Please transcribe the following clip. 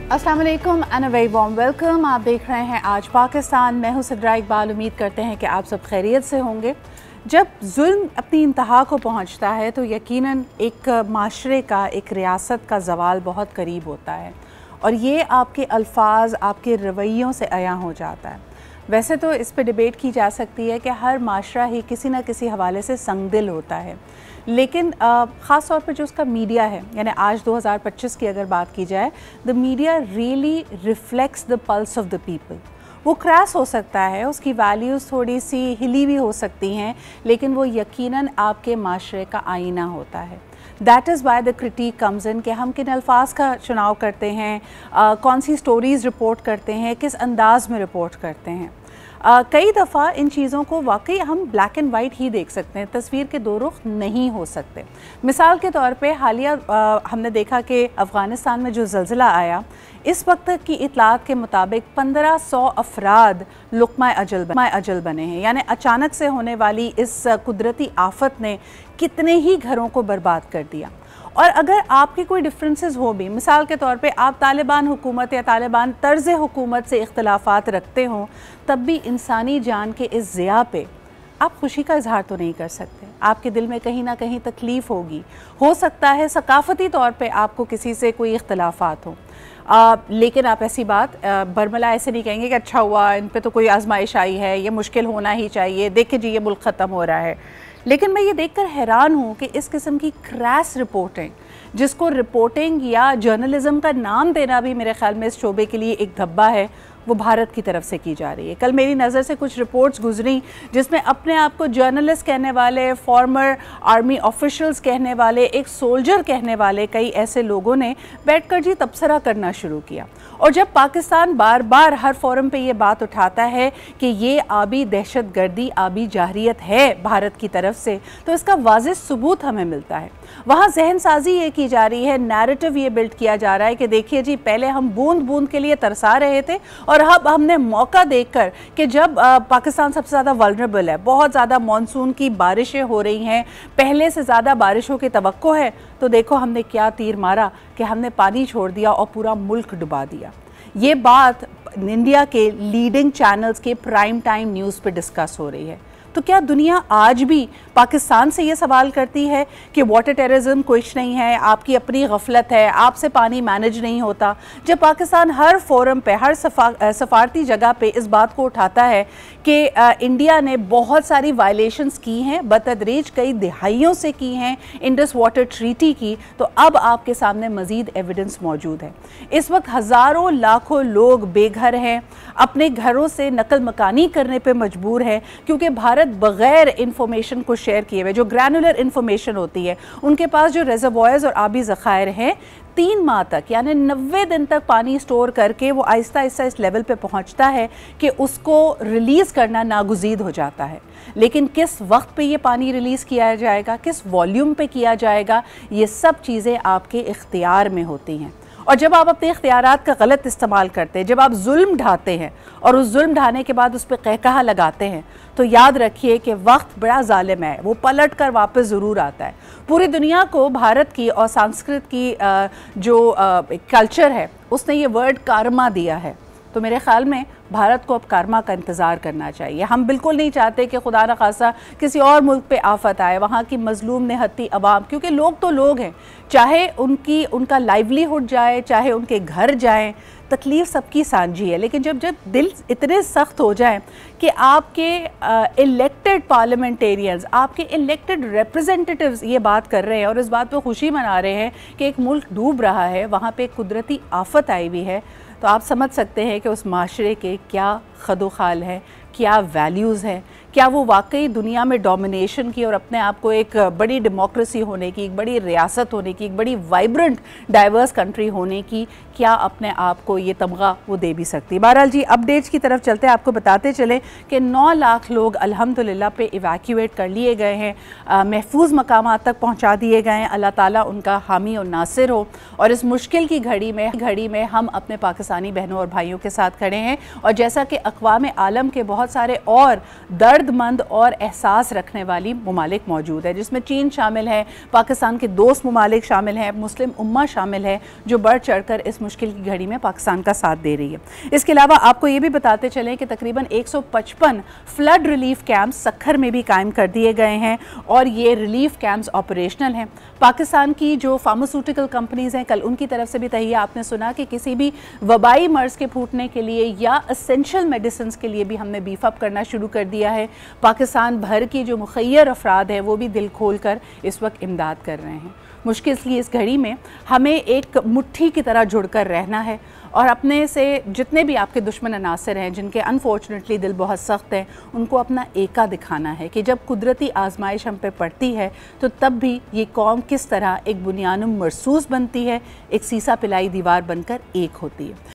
अस्सलाम वालेकुम and a very warm welcome. आप देख रहे हैं आज पाकिस्तान। मैं हूं सिद्रा इकबाल। उम्मीद करते हैं कि आप सब खैरियत से होंगे। जब जुल्म अपनी इंतहा को पहुंचता है तो यकीनन एक माशरे का, एक रियासत का ज़वाल बहुत करीब होता है और ये आपके अल्फाज, आपके रवैयों से अयां हो जाता है। वैसे तो इस पे डिबेट की जा सकती है कि हर माशरा ही किसी न किसी हवाले से संगदिल होता है, लेकिन ख़ास तौर पे जो उसका मीडिया है, यानी आज 2025 की अगर बात की जाए, the media really reflects the pulse of the people. वो क्रैश हो सकता है, उसकी वैल्यूज़ थोड़ी सी हिली भी हो सकती हैं, लेकिन वो यकीनन आपके माशरे का आईना होता है। That is why the critic comes in कि हम किन अल्फाज का चुनाव करते हैं, कौन सी स्टोरीज़ रिपोर्ट करते हैं, किस अंदाज में रिपोर्ट करते हैं। कई दफ़ा इन चीज़ों को वाकई हम ब्लैक एंड वाइट ही देख सकते हैं, तस्वीर के दो रुख नहीं हो सकते। मिसाल के तौर पे हालिया हमने देखा कि अफ़गानिस्तान में जो ज़लज़ला आया, इस वक्त तक की इतलात के मुताबिक 1500 अफराद लुक़मा अजल बने हैं। यानी अचानक से होने वाली इस कुदरती आफत ने कितने ही घरों को बर्बाद कर दिया। और अगर आपके कोई डिफरेंसेस हो भी, मिसाल के तौर पे आप तालिबान हुकूमत या तालिबान तर्ज़ हुकूमत से इख्तलाफात रखते हों, तब भी इंसानी जान के इस ज़िया पे आप खुशी का इजहार तो नहीं कर सकते। आपके दिल में कहीं ना कहीं तकलीफ़ होगी। हो सकता है सकाफ़ती तौर पे आपको किसी से कोई इख्तलाफात हो, लेकिन आप ऐसी बात बरमला ऐसे नहीं कहेंगे कि अच्छा हुआ, इन पे तो कोई आजमाइश आई है, ये मुश्किल होना ही चाहिए, देखिए जी ये मुल्क ख़त्म हो रहा है। लेकिन मैं ये देखकर हैरान हूँ कि इस किस्म की क्रैश रिपोर्टिंग, जिसको रिपोर्टिंग या जर्नलिज़म का नाम देना भी मेरे ख्याल में इस शोबे के लिए एक धब्बा है, वो भारत की तरफ से की जा रही है। कल मेरी नज़र से कुछ रिपोर्ट्स गुजरी जिसमें अपने आप को जर्नलिस्ट कहने वाले, फॉर्मर आर्मी ऑफिशियल्स कहने वाले, एक सोल्जर कहने वाले कई ऐसे लोगों ने बैठकर जी तबसरा करना शुरू किया। और जब पाकिस्तान बार बार हर फोरम पे ये बात उठाता है कि ये आबी दहशतगर्दी, आबी जाहरियत है भारत की तरफ से, तो इसका वाज़ेह सबूत हमें मिलता है। वहाँ जहन साजी ये की जा रही है, नैरेटिव ये बिल्ड किया जा रहा है कि देखिए जी पहले हम बूंद बूंद के लिए तरसा रहे थे और अब हमने मौका देखकर कि जब पाकिस्तान सबसे ज़्यादा वल्नरेबल है, बहुत ज़्यादा मानसून की बारिशें हो रही हैं, पहले से ज़्यादा बारिशों की तवक्को है, तो देखो हमने क्या तीर मारा कि हमने पानी छोड़ दिया और पूरा मुल्क डुबा दिया। ये बात इंडिया के लीडिंग चैनल्स के प्राइम टाइम न्यूज़ पे डिस्कस हो रही है। तो क्या दुनिया आज भी पाकिस्तान से ये सवाल करती है कि वाटर टेररिज्म कुछ नहीं है, आपकी अपनी गफलत है, आपसे पानी मैनेज नहीं होता? जब पाकिस्तान हर फोरम पे, हर सफारती जगह पे इस बात को उठाता है कि इंडिया ने बहुत सारी वायलेशंस की हैं, बतदरीज कई दिहाइयों से की हैं, इंडस वाटर ट्रीटी की, तो अब आपके सामने मज़ीद एविडेंस मौजूद है। इस वक्त हज़ारों लाखों लोग बेघर हैं, अपने घरों से नकल मकानी करने पर मजबूर हैं, क्योंकि भारत बगैर इंफॉर्मेशन को शेयर किए हुए, जो ग्रैनुलर इंफॉर्मेशन होती है, उनके पास जो रिजर्वॉयर्स और आबी ज़खायर हैं, 3 माह तक यानी 90 दिन तक पानी स्टोर करके वो आहिस्ता आहिस्ता इस लेवल पे पहुंचता है कि उसको रिलीज़ करना नागुज़ीर हो जाता है। लेकिन किस वक्त पे ये पानी रिलीज़ किया जाएगा, किस वॉल्यूम पे किया जाएगा, ये सब चीज़ें आपके इख्तियार में होती हैं। और जब आप अपने इख्तियारात का गलत इस्तेमाल करते हैं, जब आप जुल्म ढाते हैं और उस जुल्म ढाने के बाद उस पर कहकहा लगाते हैं, तो याद रखिए कि वक्त बड़ा जालिम है, वो पलट कर वापस ज़रूर आता है। पूरी दुनिया को भारत की और संस्कृत की जो कल्चर है, उसने ये वर्ड कारमा दिया है। तो मेरे ख़्याल में भारत को अब कारमा का इंतज़ार करना चाहिए। हम बिल्कुल नहीं चाहते कि खुदा न खासा किसी और मुल्क पे आफत आए, वहाँ की मजलूम निहत्ती अवाम, क्योंकि लोग तो लोग हैं, चाहे उनका लाइवलीहुड जाए, चाहे उनके घर जाएं, तकलीफ़ सबकी सांझी है। लेकिन जब दिल इतने सख्त हो जाए कि आपके इलेक्टेड पार्लियामेंटेरियंस, आपके इलेक्टेड रिप्रेजेंटेटिव्स ये बात कर रहे हैं और इस बात पर खुशी मना रहे हैं कि एक मुल्क डूब रहा है, वहाँ पे कुदरती आफत आई हुई है, तो आप समझ सकते हैं कि उस माशरे के क्या खदोखाल हैं, क्या वैल्यूज़ हैं, क्या वो वाकई दुनिया में डोमिनेशन की और अपने आप को एक बड़ी डेमोक्रेसी होने की, एक बड़ी रियासत होने की, एक बड़ी वाइब्रेंट डाइवर्स कंट्री होने की, क्या अपने आप को ये तमगा वो दे भी सकती है। बहरहाल जी अपडेट्स की तरफ चलते हैं, आपको बताते चलें कि 9 लाख लोग अल्हम्दुलिल्लाह पे इवैक्यूएट कर लिए गए हैं, महफूज मकामात तक पहुँचा दिए गए हैं। अल्लाह ताला उनका हामी और नासिर हो। और इस मुश्किल की घड़ी में हम अपने पाकिस्तानी बहनों और भाइयों के साथ खड़े हैं। और जैसा कि अक़वाम आलम के बहुत सारे और दर्द दर्दमंद और एहसास रखने वाली ममालिक मौजूद है, जिसमें चीन शामिल है, पाकिस्तान के दोस्त ममालिक शामिल हैं, मुस्लिम उम्मा शामिल है जो बढ़ चढ़कर इस मुश्किल की घड़ी में पाकिस्तान का साथ दे रही है। इसके अलावा आपको ये भी बताते चलें कि तकरीबन 155 फ्लड रिलीफ कैंप्स सक्खर में भी कायम कर दिए गए हैं और ये रिलीफ कैंप्स ऑपरेशनल हैं। पाकिस्तान की जो फार्मास्यूटिकल कंपनीज़ हैं, कल उनकी तरफ से भी तहिया आपने सुना कि किसी भी वबाई मर्ज़ के फूटने के लिए या एसेंशियल मेडिसिन के लिए भी हमने बीफ अप करना शुरू कर दिया है। पाकिस्तान भर की जो मुखय्यर अफराद हैं वो भी दिल खोल कर इस वक्त इमदाद कर रहे हैं। मुश्किल की इस घड़ी में हमें एक मुट्ठी की तरह जुड़कर रहना है और अपने से जितने भी आपके दुश्मन अनासर हैं जिनके अनफॉर्चुनेटली दिल बहुत सख्त हैं, उनको अपना एका दिखाना है कि जब कुदरती आजमाइश हम पे पड़ती है तो तब भी ये कौम किस तरह एक बुनियानुम मरसूस बनती है, एक सीसा पिलाई दीवार बनकर एक होती है।